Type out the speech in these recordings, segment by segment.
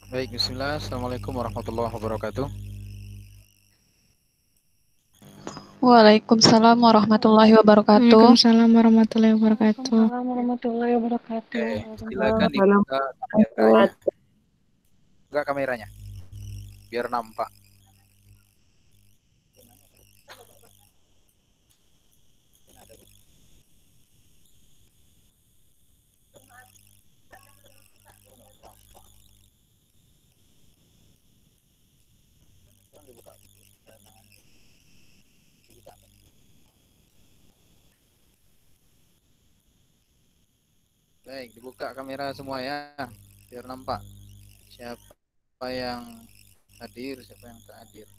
Baik, bismillah. Assalamualaikum warahmatullahi wabarakatuh. Waalaikumsalam warahmatullahi wabarakatuh. Waalaikumsalam warahmatullahi wabarakatuh. Waalaikumsalam warahmatullahi wabarakatuh. Silakan Salam. dibuka kameranya. Buka kameranya, biar nampak. Baik, dibuka kamera semua ya, biar nampak siapa yang hadir, siapa yang tak hadir.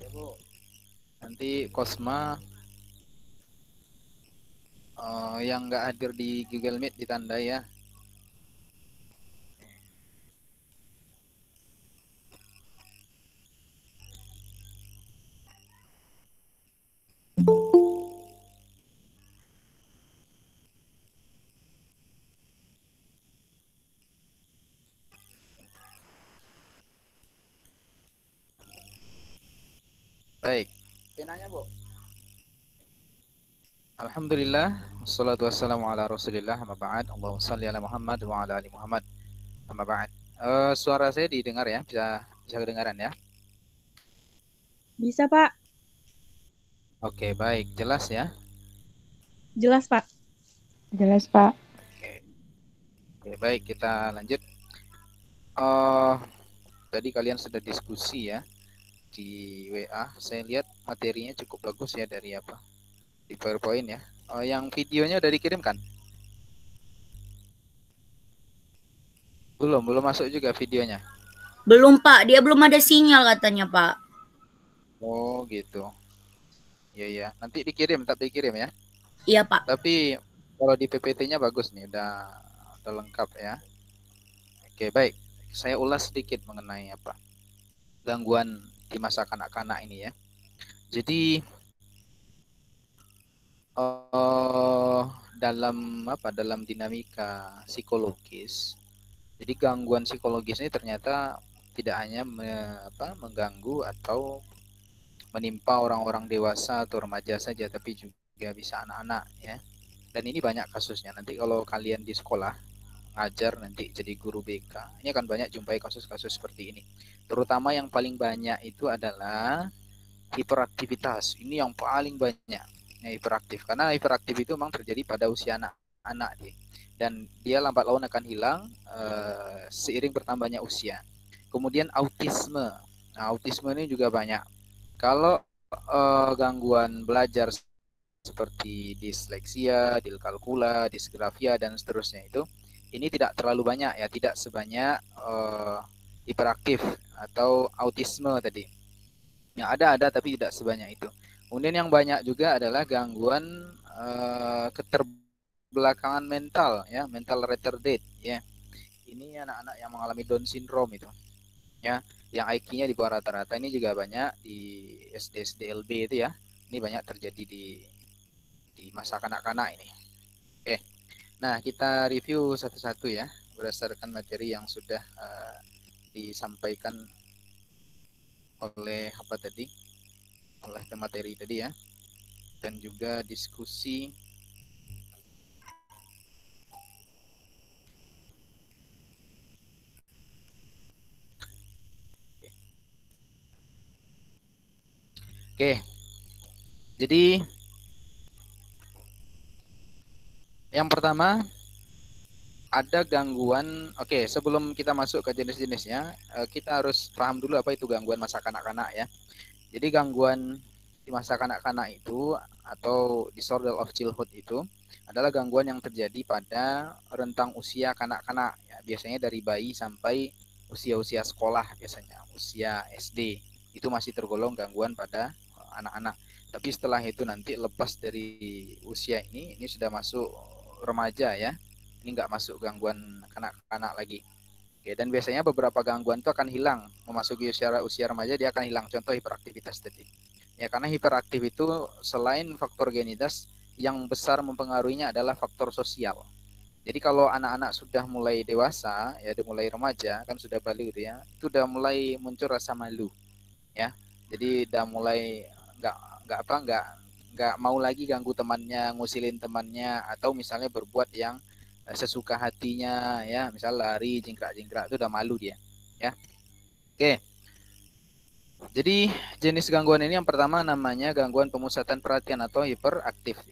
Ya Bu, nanti Kosma yang nggak hadir di Google Meet ditandai ya. Baik, penanya Bu. Alhamdulillah, wassalatu wassalamu ala rasulillah, amma ba'd. Allahumma salli ala Muhammad wa ala ali Muhammad, amma ba'd. Suara saya didengar ya, bisa kedengaran ya? Bisa, Pak? Oke, baik, jelas ya. Jelas, Pak. Jelas, Pak. Oke, baik, kita lanjut. Oh, tadi kalian sudah diskusi ya di WA. Saya lihat materinya cukup bagus ya dari apa? Di PowerPoint ya. Yang videonya udah dikirimkan? Belum masuk juga videonya. Belum, Pak. Dia belum ada sinyal katanya, Pak. Oh, gitu. Iya ya. Nanti dikirim, tak dikirim ya. Iya, Pak. Tapi kalau di PPT-nya bagus nih, udah lengkap ya. Oke, baik. Saya ulas sedikit mengenai apa? Gangguan di masa kanak-kanak ini ya. Jadi dalam dinamika psikologis. Jadi gangguan psikologis ini ternyata tidak hanya mengganggu atau menimpa orang-orang dewasa atau remaja saja, tapi juga bisa anak-anak ya. Dan ini banyak kasusnya. Nanti kalau kalian di sekolah ngajar nanti jadi guru BK, ini akan banyak jumpai kasus-kasus seperti ini. Terutama yang paling banyak itu adalah hiperaktivitas. Ini yang paling banyak ya, hiperaktif. Karena hiperaktif itu memang terjadi pada usia anak-anak dan dia lambat laun akan hilang seiring bertambahnya usia. Kemudian autisme. Nah, autisme ini juga banyak. Kalau gangguan belajar seperti disleksia, diskalkula, disgrafia dan seterusnya itu ini tidak terlalu banyak ya, tidak sebanyak hiperaktif atau autisme tadi. Yang ada tapi tidak sebanyak itu. Kemudian yang banyak juga adalah gangguan keterbelakangan mental ya, mental retarded ya. Ini anak-anak yang mengalami Down syndrome itu. Ya, yang IQ-nya di bawah rata-rata ini juga banyak di SD SDLB itu ya. Ini banyak terjadi di masa kanak-kanak ini. Oke. Nah, kita review satu-satu ya berdasarkan materi yang sudah disampaikan oleh apa tadi? Oleh materi tadi ya. Dan juga diskusi Oke. Jadi yang pertama ada gangguan. Oke, sebelum kita masuk ke jenis-jenisnya, kita harus paham dulu apa itu gangguan masa kanak-kanak ya. Jadi gangguan di masa kanak-kanak itu atau disorder of childhood itu adalah gangguan yang terjadi pada rentang usia kanak-kanak ya, biasanya dari bayi sampai usia-usia sekolah, biasanya usia SD itu masih tergolong gangguan pada anak-anak. Tapi setelah itu nanti lepas dari usia ini sudah masuk remaja ya, ini nggak masuk gangguan kanak-kanak lagi. Oke, dan biasanya beberapa gangguan itu akan hilang memasuki usia remaja, dia akan hilang. Contoh hiperaktivitas tadi. Ya, karena hiperaktif itu selain faktor genetitas, yang besar mempengaruhinya adalah faktor sosial. Jadi kalau anak-anak sudah mulai dewasa, ya udah mulai remaja, kan sudah balik gitu ya, itu udah mulai muncul rasa malu, ya. Jadi udah mulai nggak nggak apa nggak mau lagi ganggu temannya, ngusilin temannya, atau misalnya berbuat yang sesuka hatinya, ya, misal lari, jingkrak-jingkrak, itu udah malu dia, ya. Oke. Jadi jenis gangguan ini yang pertama namanya gangguan pemusatan perhatian atau hiperaktif.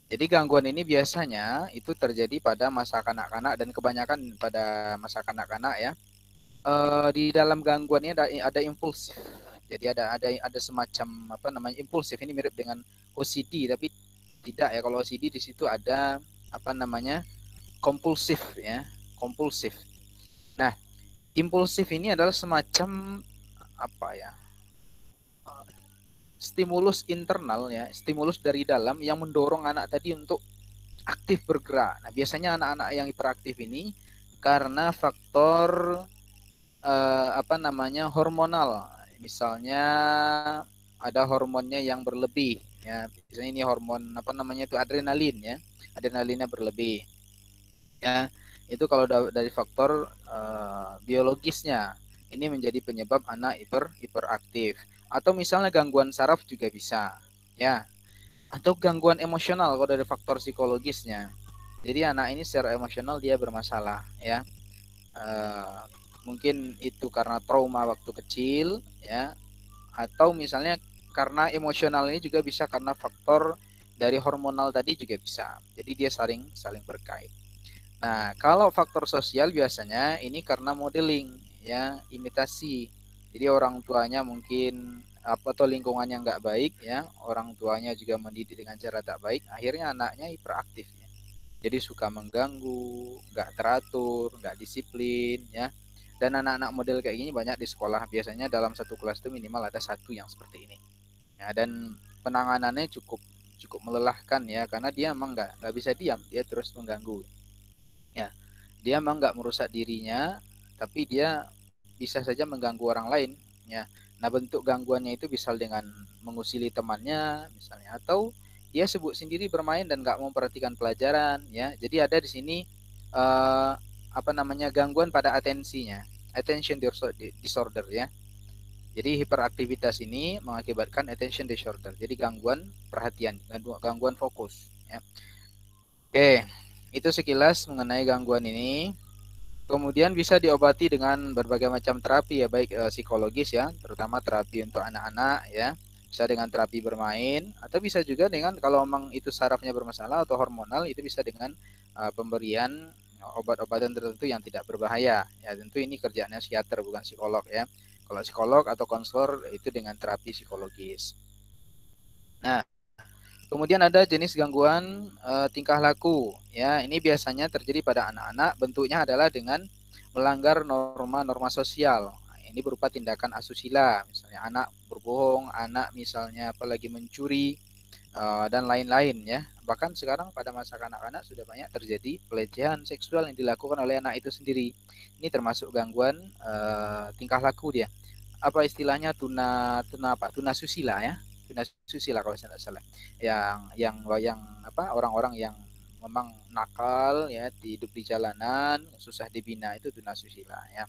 Jadi gangguan ini biasanya itu terjadi pada masa kanak-kanak dan kebanyakan pada masa kanak-kanak ya. Di dalam gangguan ini ada impulsif. Jadi ada semacam apa namanya impulsif, ini mirip dengan OCD tapi tidak ya. Kalau OCD di situ ada apa namanya kompulsif ya, kompulsif. Nah, impulsif ini adalah semacam apa ya? Stimulus internal ya, stimulus dari dalam yang mendorong anak tadi untuk aktif bergerak. Nah, biasanya anak-anak yang hiperaktif ini karena faktor apa namanya hormonal. Misalnya ada hormonnya yang berlebih ya. Misalnya ini hormon apa namanya itu adrenalin ya. Adrenalinnya berlebih. Ya, itu kalau dari faktor biologisnya ini menjadi penyebab anak hiperaktif. Atau misalnya gangguan saraf juga bisa, ya. Atau gangguan emosional kalau dari faktor psikologisnya. Jadi anak ini secara emosional dia bermasalah, ya. Mungkin itu karena trauma waktu kecil, ya. Atau misalnya karena emosional ini juga bisa karena faktor dari hormonal tadi juga bisa. Jadi dia saling berkait. Nah, kalau faktor sosial biasanya ini karena modeling, ya, imitasi. Jadi orang tuanya mungkin apa atau lingkungan yang nggak baik ya, orang tuanya juga mendidik dengan cara tak baik, akhirnya anaknya hiperaktif ya. Jadi suka mengganggu, nggak teratur, nggak disiplin ya. Dan anak-anak model kayak gini banyak di sekolah. Biasanya dalam satu kelas itu minimal ada satu yang seperti ini. Ya, dan penanganannya cukup melelahkan ya, karena dia emang nggak bisa diam, dia terus mengganggu. Ya, dia emang nggak merusak dirinya, tapi dia bisa saja mengganggu orang lain ya. Nah, bentuk gangguannya itu bisa dengan mengusili temannya misalnya, atau dia sibuk sendiri bermain dan nggak memperhatikan pelajaran ya. Jadi ada di sini apa namanya gangguan pada atensinya, attention disorder ya. Jadi hiperaktivitas ini mengakibatkan attention disorder. Jadi gangguan perhatian, gangguan fokus ya. Oke, itu sekilas mengenai gangguan ini. Kemudian bisa diobati dengan berbagai macam terapi ya, baik psikologis ya, terutama terapi untuk anak-anak ya. Bisa dengan terapi bermain, atau bisa juga dengan kalau memang itu sarafnya bermasalah atau hormonal, itu bisa dengan pemberian obat-obatan tertentu yang tidak berbahaya. Ya, tentu ini kerjaannya psikiater bukan psikolog ya. Kalau psikolog atau konselor itu dengan terapi psikologis. Nah, kemudian ada jenis gangguan tingkah laku. Ya, ini biasanya terjadi pada anak-anak. Bentuknya adalah dengan melanggar norma-norma sosial. Nah, ini berupa tindakan asusila, misalnya anak berbohong, anak misalnya apalagi mencuri dan lain-lain ya. Bahkan sekarang pada masa kanak-kanak sudah banyak terjadi pelecehan seksual yang dilakukan oleh anak itu sendiri. Ini termasuk gangguan tingkah laku dia. Apa istilahnya tuna susila ya. Susila kalau saya tidak salah, yang apa orang-orang yang memang nakal ya, hidup di jalanan, susah dibina, itu tunasusila ya.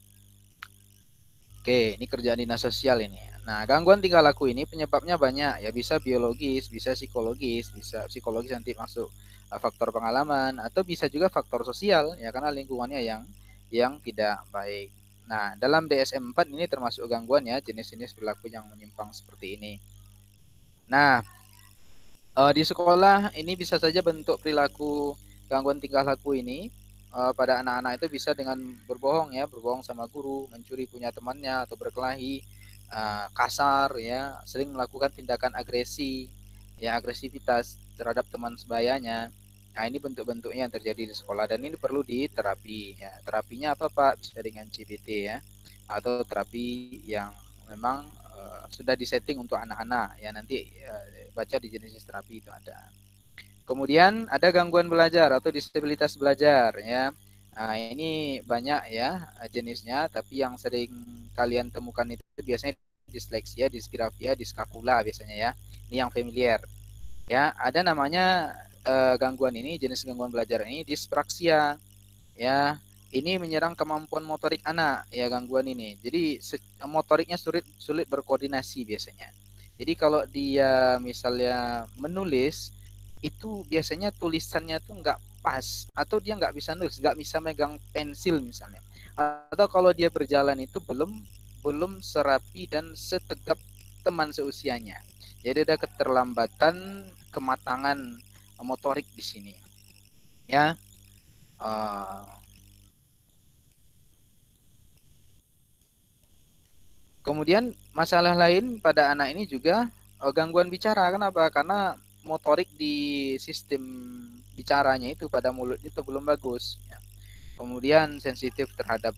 Oke, ini kerjaan dinas sosial ini. Nah, gangguan tingkah laku ini penyebabnya banyak ya, bisa biologis, bisa psikologis nanti masuk faktor pengalaman, atau bisa juga faktor sosial ya, karena lingkungannya yang tidak baik. Nah, dalam DSM-4 ini termasuk gangguan ya, jenis-jenis perilaku yang menyimpang seperti ini. Nah, di sekolah ini bisa saja bentuk perilaku gangguan tingkah laku ini pada anak-anak itu bisa dengan berbohong ya, berbohong sama guru, mencuri punya temannya, atau berkelahi, kasar ya, sering melakukan tindakan agresi ya, agresivitas terhadap teman sebayanya. Nah, ini bentuk-bentuknya yang terjadi di sekolah dan ini perlu diterapi ya. Terapinya apa Pak? Bisa dengan CBT ya, atau terapi yang memang sudah disetting untuk anak-anak ya, nanti baca di jenis terapi itu ada. Kemudian ada gangguan belajar atau disabilitas belajar ya. Nah, ini banyak ya jenisnya, tapi yang sering kalian temukan itu biasanya disleksia, disgrafia, diskakula biasanya ya. Ini yang familiar. Ya, ada namanya gangguan ini, jenis gangguan belajar ini dispraksia, ya. Ini menyerang kemampuan motorik anak, ya, gangguan ini. Jadi motoriknya sulit berkoordinasi biasanya. Jadi kalau dia misalnya menulis, itu biasanya tulisannya tuh nggak pas, atau dia nggak bisa nulis, nggak bisa megang pensil misalnya. Atau kalau dia berjalan itu belum serapi dan setegap teman seusianya. Jadi ada keterlambatan kematangan motorik di sini, ya. Kemudian masalah lain pada anak ini juga gangguan bicara. Kenapa? Karena motorik di sistem bicaranya itu pada mulut itu belum bagus, ya. Kemudian sensitif terhadap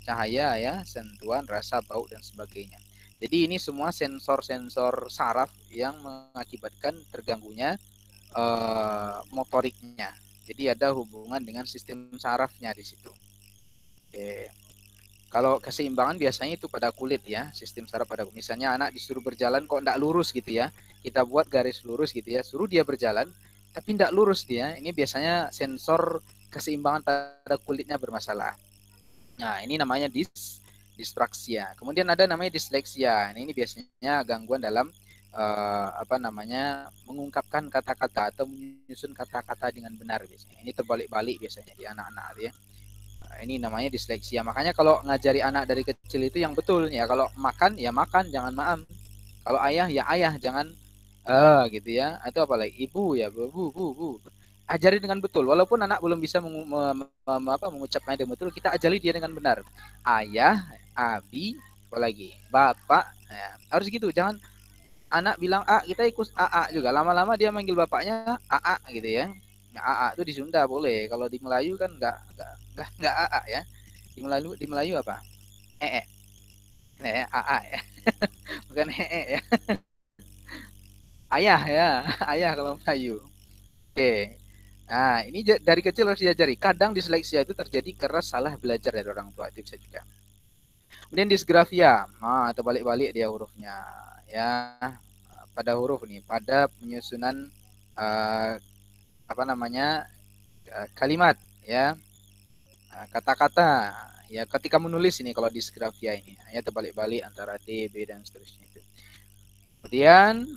cahaya, ya, sentuhan, rasa, bau, dan sebagainya. Jadi ini semua sensor-sensor saraf yang mengakibatkan terganggunya motoriknya. Jadi ada hubungan dengan sistem sarafnya di situ. Oke. Kalau keseimbangan biasanya itu pada kulit, ya, sistem saraf pada kulit. Misalnya anak disuruh berjalan kok enggak lurus gitu, ya. Kita buat garis lurus gitu, ya. Suruh dia berjalan tapi enggak lurus dia. Ini biasanya sensor keseimbangan pada kulitnya bermasalah. Nah, ini namanya dispraksia. Kemudian ada namanya disleksia. Ini biasanya gangguan dalam mengungkapkan kata-kata atau menyusun kata-kata dengan benar biasanya. Ini terbalik-balik biasanya di anak-anak, ya. Ini namanya disleksia. Makanya kalau ngajari anak dari kecil itu yang betul, ya. Kalau makan ya makan, jangan maam. Kalau ayah ya ayah, jangan gitu, ya. Itu apa lagi? Ibu ya bu. Ajari dengan betul. Walaupun anak belum bisa mengucapnya dengan betul, kita ajari dia dengan benar. Ayah, abi, apa lagi? Bapak, ya. Harus gitu. Jangan anak bilang A, kita ikut AA juga. Lama-lama dia manggil bapaknya AA gitu, ya. AA itu di Sunda boleh. Kalau di Melayu kan enggak AA, ya. Di Melayu apa? AA, ya. Bukan ya. Ayah, ya. Ayah kalau Melayu. Oke. Nah, ini dari kecil harus diajari. Kadang disleksia itu terjadi karena salah belajar dari orang tua, itu bisa juga. Kemudian disgrafia. Nah, terbalik-balik dia hurufnya, ya. Pada huruf nih, pada penyusunan kalimat, ya. Kata-kata, ya, ketika menulis ini kalau disgrafia ini, ya, terbalik-balik antara D, B, dan seterusnya itu. Kemudian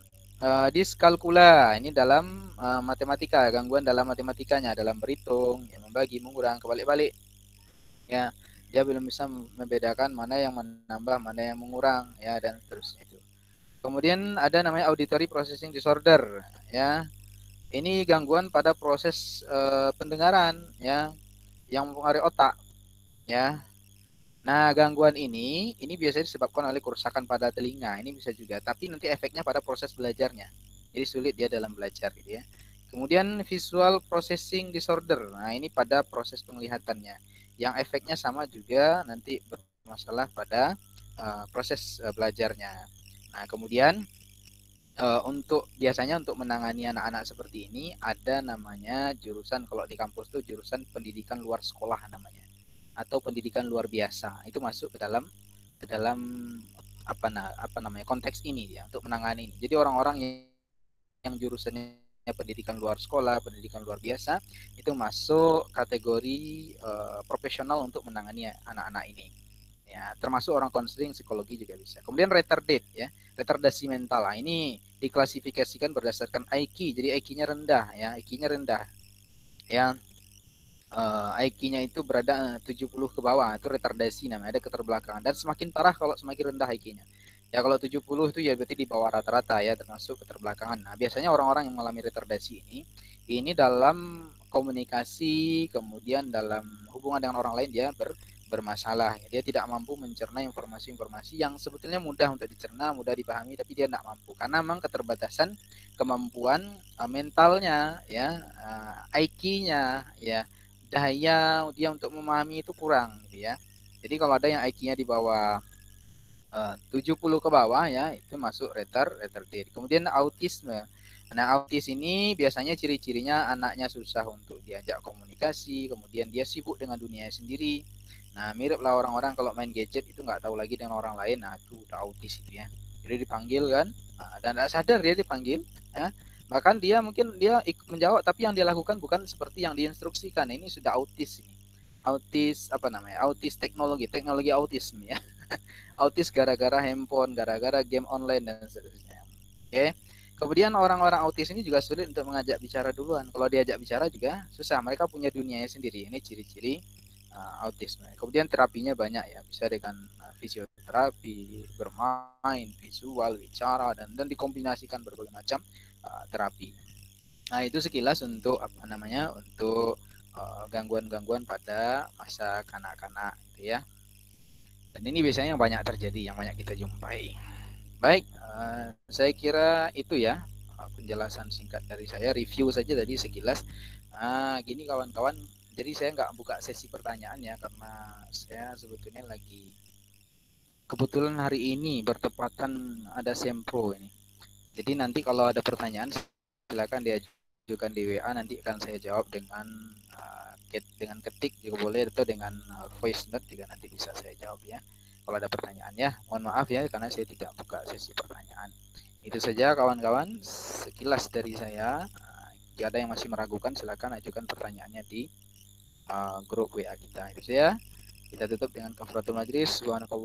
diskalkula, ini dalam matematika, gangguan dalam matematikanya, dalam berhitung, ya, membagi, mengurang, kebalik-balik, ya. Dia belum bisa membedakan mana yang menambah, mana yang mengurang, ya, dan seterusnya itu. Kemudian ada namanya auditory processing disorder, ya. Ini gangguan pada proses pendengaran, ya, yang mempengaruhi otak, ya. Nah, gangguan ini biasanya disebabkan oleh kerusakan pada telinga. Ini bisa juga, tapi nanti efeknya pada proses belajarnya. Jadi sulit dia dalam belajar, gitu, ya. Kemudian visual processing disorder. Nah, ini pada proses penglihatannya. Yang efeknya sama juga, nanti bermasalah pada proses belajarnya. Nah, kemudian biasanya untuk menangani anak-anak seperti ini ada namanya jurusan, kalau di kampus itu jurusan pendidikan luar sekolah namanya, atau pendidikan luar biasa. Itu masuk ke dalam konteks ini, ya, untuk menangani ini. Jadi orang-orang yang jurusannya pendidikan luar sekolah, pendidikan luar biasa, itu masuk kategori profesional untuk menangani anak-anak ini. Ya, termasuk orang konseling psikologi juga bisa. Kemudian retarded, ya, retardasi mental. Nah, ini diklasifikasikan berdasarkan IQ. Jadi IQ-nya rendah, ya, IQ-nya rendah. Ya, IQ-nya itu berada 70 ke bawah, itu retardasi namanya, ada keterbelakangan. Dan semakin parah kalau semakin rendah IQ-nya. Ya, kalau 70 itu ya berarti di bawah rata-rata, ya, termasuk keterbelakangan. Nah, biasanya orang-orang yang mengalami retardasi ini dalam komunikasi, kemudian dalam hubungan dengan orang lain dia bermasalah. Dia tidak mampu mencerna informasi-informasi yang sebetulnya mudah untuk dicerna, mudah dipahami, tapi dia tidak mampu karena memang keterbatasan kemampuan mentalnya, ya, IQ-nya, ya, daya dia untuk memahami itu kurang, ya. Jadi kalau ada yang IQ-nya di bawah 70 ke bawah, ya, itu masuk retarded. Kemudian autisme. Nah, autis ini biasanya ciri-cirinya anaknya susah untuk diajak komunikasi, kemudian dia sibuk dengan dunianya sendiri. Nah, mirip lah orang-orang kalau main gadget itu nggak tahu lagi dengan orang lain. Nah, itu udah autis itu, ya. Jadi dipanggil kan, dan tidak sadar dia dipanggil, ya. Bahkan dia mungkin dia menjawab, tapi yang dia lakukan bukan seperti yang diinstruksikan. Ini sudah autis ini. Autis apa namanya? Autis teknologi autisme ya. Autis gara-gara handphone, gara-gara game online dan seterusnya. Oke. Kemudian orang-orang autis ini juga sulit untuk mengajak bicara duluan. Kalau diajak bicara juga susah. Mereka punya dunianya sendiri. Ini ciri-ciri autisme. Kemudian terapinya banyak ya. Bisa dengan fisioterapi, bermain, visual, bicara, dan dikombinasikan berbagai macam terapi. Nah, itu sekilas untuk apa namanya? Untuk gangguan-gangguan pada masa kanak-kanak gitu ya. Dan ini biasanya yang banyak terjadi, yang banyak kita jumpai. Baik, saya kira itu ya penjelasan singkat dari saya, review saja tadi sekilas. Gini kawan-kawan, jadi saya nggak buka sesi pertanyaan ya, karena saya sebetulnya lagi kebetulan hari ini bertepatan ada sempro ini. Jadi nanti kalau ada pertanyaan silakan diajukan di WA, nanti akan saya jawab dengan ketik juga boleh, atau dengan voice note juga nanti bisa saya jawab ya. Kalau ada pertanyaan ya, mohon maaf ya karena saya tidak buka sesi pertanyaan. Itu saja kawan-kawan sekilas dari saya. Jika ada yang masih meragukan silakan ajukan pertanyaannya di grup WA kita. Itu saja. Kita tutup dengan kafaratul majlis. Subhanakallah